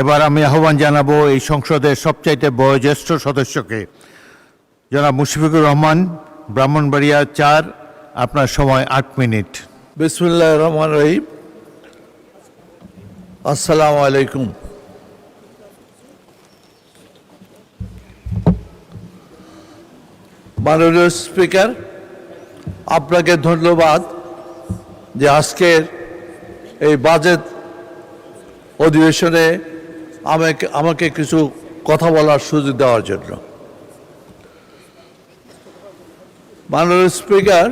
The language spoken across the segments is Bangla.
এবার আমি আহ্বান জানাবো এই সংসদের সবচাইতে বয়োজ্যেষ্ঠ সদস্যকে, জনাব মুশফিকুর রহমান, ব্রাহ্মণবাড়িয়া ৪। আপনার সময় ৮ মিনিট। বিসমিল্লাহির রহমানির রহিম। আসসালামু আলাইকুম। মাননীয় স্পিকার, আপনাকে ধন্যবাদ যে আজকের এই বাজেট অধিবেশনে আমাকে কিছু কথা বলার সুযোগ দেওয়ার জন্য। মাননীয় স্পিকার,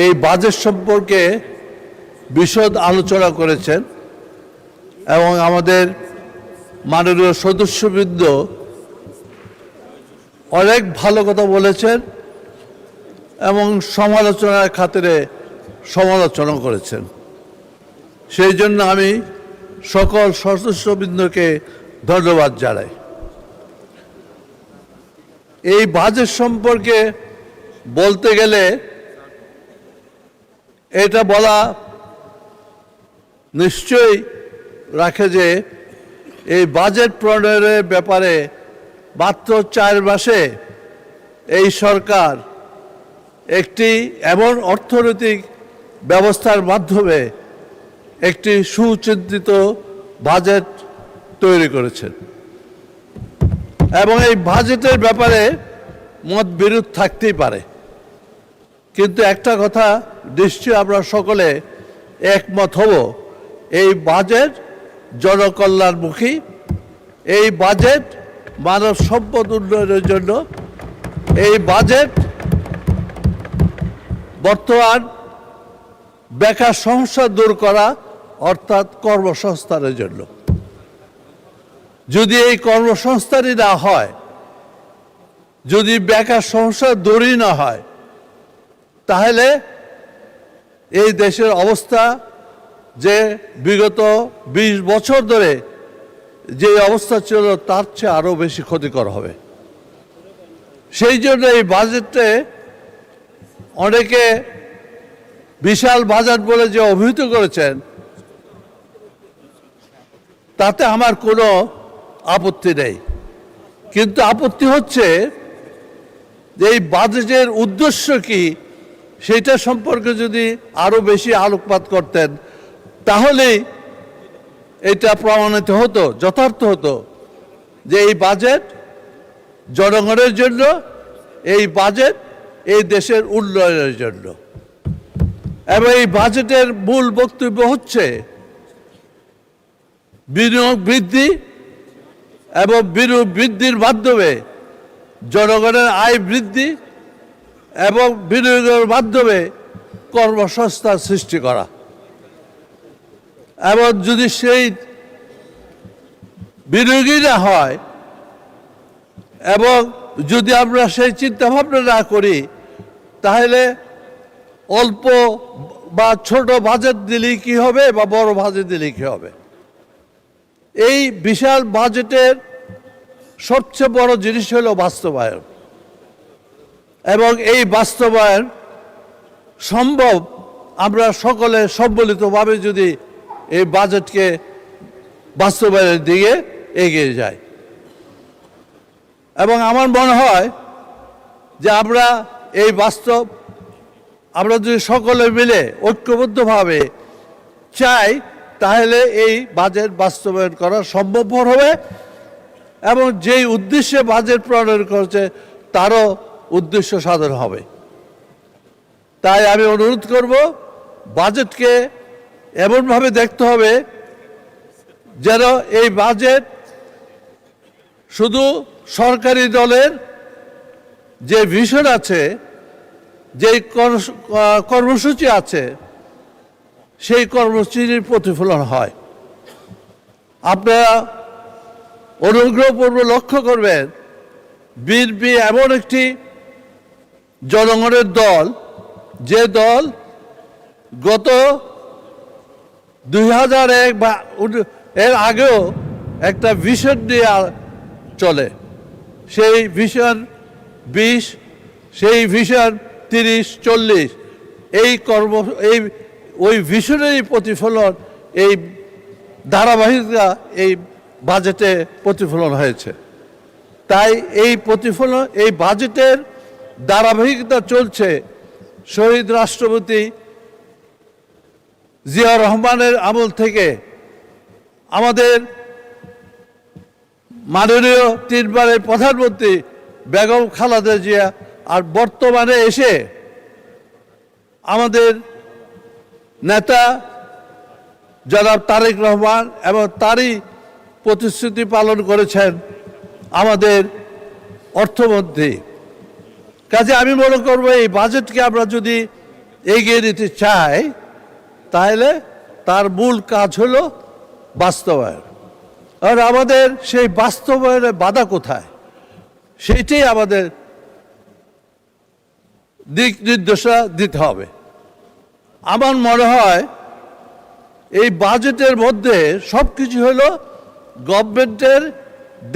এই বাজেট সম্পর্কে বিশদ আলোচনা করেছেন এবং আমাদের মাননীয় সদস্যবৃন্দ অনেক ভালো কথা বলেছেন এবং সমালোচনার খাতিরে সমালোচনা করেছেন। সেই জন্য আমি সকল সদস্যবৃন্দকে ধন্যবাদ জানাই। এই বাজেট সম্পর্কে বলতে গেলে এটা বলা নিশ্চয়ই রাখে যে এই বাজেট প্রণয়নের ব্যাপারে মাত্র 4 মাসে এই সরকার একটি এমন অর্থনৈতিক ব্যবস্থার মাধ্যমে একটি সুচিন্তিত বাজেট তৈরি করেছেন এবং এই বাজেটের ব্যাপারে মতবিরোধ থাকতেই পারে, কিন্তু একটা কথা নিশ্চয়ই আমরা সকলে একমত হব, এই বাজেট জনকল্যাণমুখী, এই বাজেট মানব সম্পদ উন্নয়নের জন্য, এই বাজেট বর্তমান বেকার সমস্যা দূর করা অর্থাৎ কর্মসংস্থানের জন্য। যদি এই কর্মসংস্থানই না হয়, যদি বেকার সমস্যা দূরই না হয়, তাহলে এই দেশের অবস্থা যে বিগত 20 বছর ধরে যে অবস্থা ছিল তার চেয়ে আরও বেশি ক্ষতিকর হবে। সেই জন্য এই বাজেটে অনেকে বিশাল বাজেট বলে যে অভিহিত করেছেন, তাতে আমার কোনো আপত্তি নেই, কিন্তু আপত্তি হচ্ছে যে এই বাজেটের উদ্দেশ্য কি সেটা সম্পর্কে যদি আরও বেশি আলোকপাত করতেন তাহলেই এটা প্রমাণিত হতো, যথার্থ হতো যে এই বাজেট জনগণের জন্য, এই বাজেট এই দেশের উন্নয়নের জন্য। এবং এই বাজেটের মূল বক্তব্য হচ্ছে বিনিয়োগ বৃদ্ধি এবং বিনিয়োগ বৃদ্ধির মাধ্যমে জনগণের আয় বৃদ্ধি এবং বিনিয়োগের মাধ্যমে কর্মসংস্থান সৃষ্টি করা। এবং যদি সেই বিনিয়োগই না হয় এবং যদি আমরা সেই চিন্তা ভাবনা না করি, তাহলে অল্প বা ছোট বাজেট দিলেই কি হবে বা বড় বাজেট দিলেই কি হবে। এই বিশাল বাজেটের সবচেয়ে বড় জিনিস হলো বাস্তবায়ন, এবং এই বাস্তবায়ন সম্ভব আমরা সকলে সম্মিলিতভাবে যদি এই বাজেটকে বাস্তবায়নের দিকে এগিয়ে যাই। এবং আমার মনে হয় যে আমরা যদি সকলে মিলে ঐক্যবদ্ধভাবে চাই, তাহলে এই বাজেট বাস্তবায়ন করা সম্ভবপর হবে এবং যেই উদ্দেশ্যে বাজেট প্রণয়ন করেছে তারও উদ্দেশ্য সাধন হবে। তাই আমি অনুরোধ করব, বাজেটকে এমনভাবে দেখতে হবে যেন এই বাজেট শুধু সরকারি দলের যে ভিশন আছে, যে কর্মসূচি আছে, সেই কর্মসূচির প্রতিফলন হয়। আপনারা অনুগ্রহপূর্বক লক্ষ্য করবেন, বিএনপি এমন একটি জনগণের দল, যে দল গত 2001 বা এর আগেও একটা ভিশন নিয়ে চলে, সেই ভিশন 20, সেই ভিশন 30-40, ওই ভিশনেরই প্রতিফলন এই ধারাবাহিকতা এই বাজেটে প্রতিফলন হয়েছে। তাই এই প্রতিফলন, এই বাজেটের ধারাবাহিকতা চলছে শহীদ রাষ্ট্রপতি জিয়া রহমানের আমল থেকে আমাদের মাননীয় 3 বারের প্রধানমন্ত্রী বেগম খালেদা জিয়া, আর বর্তমানে এসে আমাদের নেতা জনাব তারেক রহমান, এবং তারই প্রতিশ্রুতি পালন করেছেন আমাদের অর্থমন্ত্রী। কাজে আমি মনে করব এই বাজেটকে আমরা যদি এগিয়ে নিতে চাই, তাহলে তার মূল কাজ হলো বাস্তবায়ন। আর আমাদের সেই বাস্তবায়নের বাধা কোথায়, সেইটাই আমাদের দিক নির্দেশনা দিতে হবে। আমার মনে হয় এই বাজেটের মধ্যে সব কিছু হলো গভর্নমেন্টের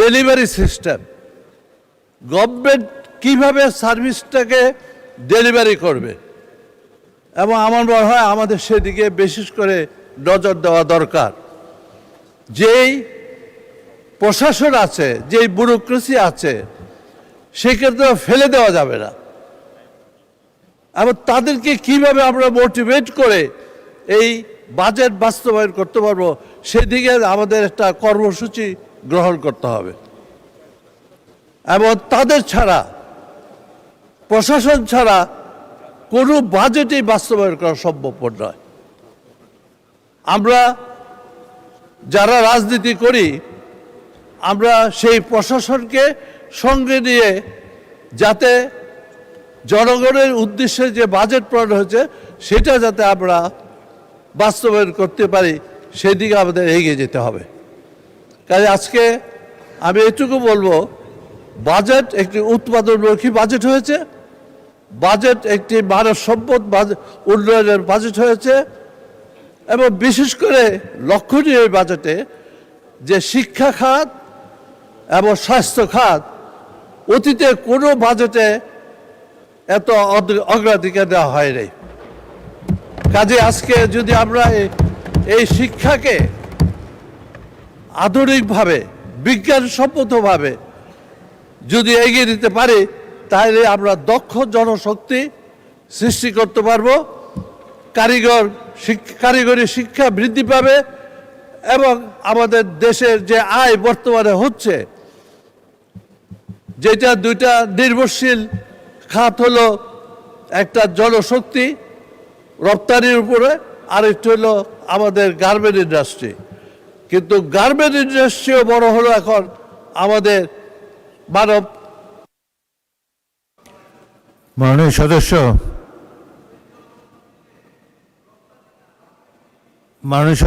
ডেলিভারি সিস্টেম, গভর্নমেন্ট কিভাবে সার্ভিসটাকে ডেলিভারি করবে, এবং আমার মনে হয় আমাদের সেদিকে বিশেষ করে নজর দেওয়া দরকার। যেই প্রশাসন আছে, যেই ব্যুরোক্রেসি আছে, সেক্ষেত্রে ফেলে দেওয়া যাবে না, এবং তাদেরকে কিভাবে আমরা মোটিভেট করে এই বাজেট বাস্তবায়ন করতে পারবো, সেদিকে আমাদের একটা কর্মসূচি গ্রহণ করতে হবে। এবং তাদের ছাড়া, প্রশাসন ছাড়া কোনো বাজেটই বাস্তবায়ন করা সম্ভবপর নয়। আমরা যারা রাজনীতি করি, আমরা সেই প্রশাসনকে সঙ্গে নিয়ে যাতে জনগণের উদ্দেশ্যে যে বাজেট প্রণয়ন হয়েছে সেটা যাতে আমরা বাস্তবায়ন করতে পারি, সেদিকে আমাদের এগিয়ে যেতে হবে। কাজে আজকে আমি এটুকু বলবো, বাজেট একটি উৎপাদনমুখী বাজেট হয়েছে, বাজেট একটি মানব সম্পদ উন্নয়নের বাজেট হয়েছে, এবং বিশেষ করে লক্ষণীয় এই বাজেটে যে শিক্ষা খাত এবং স্বাস্থ্য খাত অতীতে কোনো বাজেটে এত অগ্রাধিকার দেওয়া হয়নি। কাজে আজকে যদি আমরা এই শিক্ষাকে আধুনিকভাবে, বিজ্ঞানসম্মতভাবে যদি এগিয়ে দিতে পারি, তাহলে আমরা দক্ষ জনশক্তি সৃষ্টি করতে পারবো, কারিগরি শিক্ষা বৃদ্ধি পাবে, এবং আমাদের দেশের যে আয় বর্তমানে হচ্ছে, যেটা দুইটা নির্ভরশীল খাত হলো, একটা জনশক্তি রপ্তানির উপরে, আর একটু হলো আমাদের গার্মেন্ট ইন্ডাস্ট্রি। কিন্তু গার্মেন্ট ইন্ডাস্ট্রিও বড় হলো এখন আমাদের মাননীয় সদস্য, মাননীয়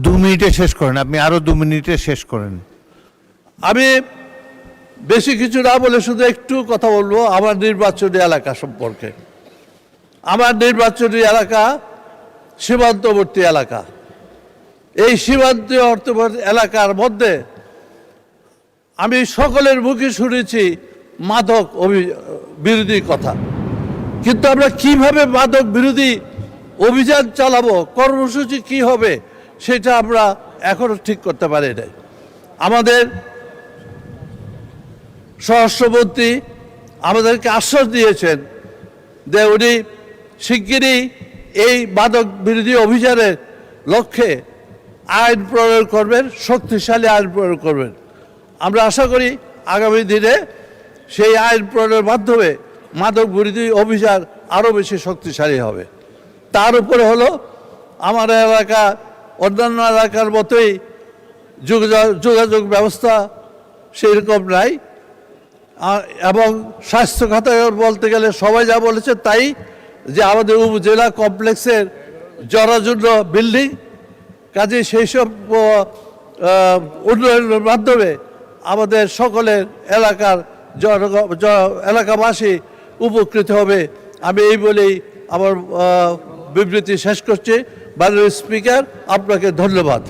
2 মিনিটে শেষ করেন, আপনি আরো 2 মিনিটে শেষ করেন। আমি বেশি কিছু না বলে শুধু একটু কথা বলবো আমার নির্বাচনী এলাকা সম্পর্কে। আমার নির্বাচনী এলাকা সীমান্তবর্তী এলাকা। এই সীমান্তবর্তী এলাকার মধ্যে আমি সকলের মুখে শুনেছি মাদক বিরোধী কথা, কিন্তু আমরা কিভাবে মাদক বিরোধী অভিযান চালাবো, কর্মসূচি কি হবে, সেটা আমরা এখনো ঠিক করতে পারি নাই। আমাদের স্বরাষ্ট্রমন্ত্রী আমাদেরকে আশ্বাস দিয়েছেন যে উনি শিগগিরই এই মাদক বিরোধী অভিযানের লক্ষ্যে আইন প্রয়োগ করবেন, শক্তিশালী আইন প্রয়োগ করবেন। আমরা আশা করি আগামী দিনে সেই আইন প্রয়োগের মাধ্যমে মাদক বিরোধী অভিযান আরও বেশি শক্তিশালী হবে। তার উপরে হলো আমার এলাকা অন্যান্য এলাকার মতোই যোগাযোগ ব্যবস্থা সেরকম নাই, এবং স্বাস্থ্য খাতে বলতে গেলে সবাই যা বলেছে তাই, যে আমাদের উপজেলা কমপ্লেক্সের জরাজীর্ণ বিল্ডিং, কাজে সেই সব উন্নয়নের মাধ্যমে আমাদের সকলের এলাকাবাসী উপকৃত হবে। আমি এই বলেই আমার বিবৃতি শেষ করছি। মাননীয় স্পিকার, আপনাকে ধন্যবাদ।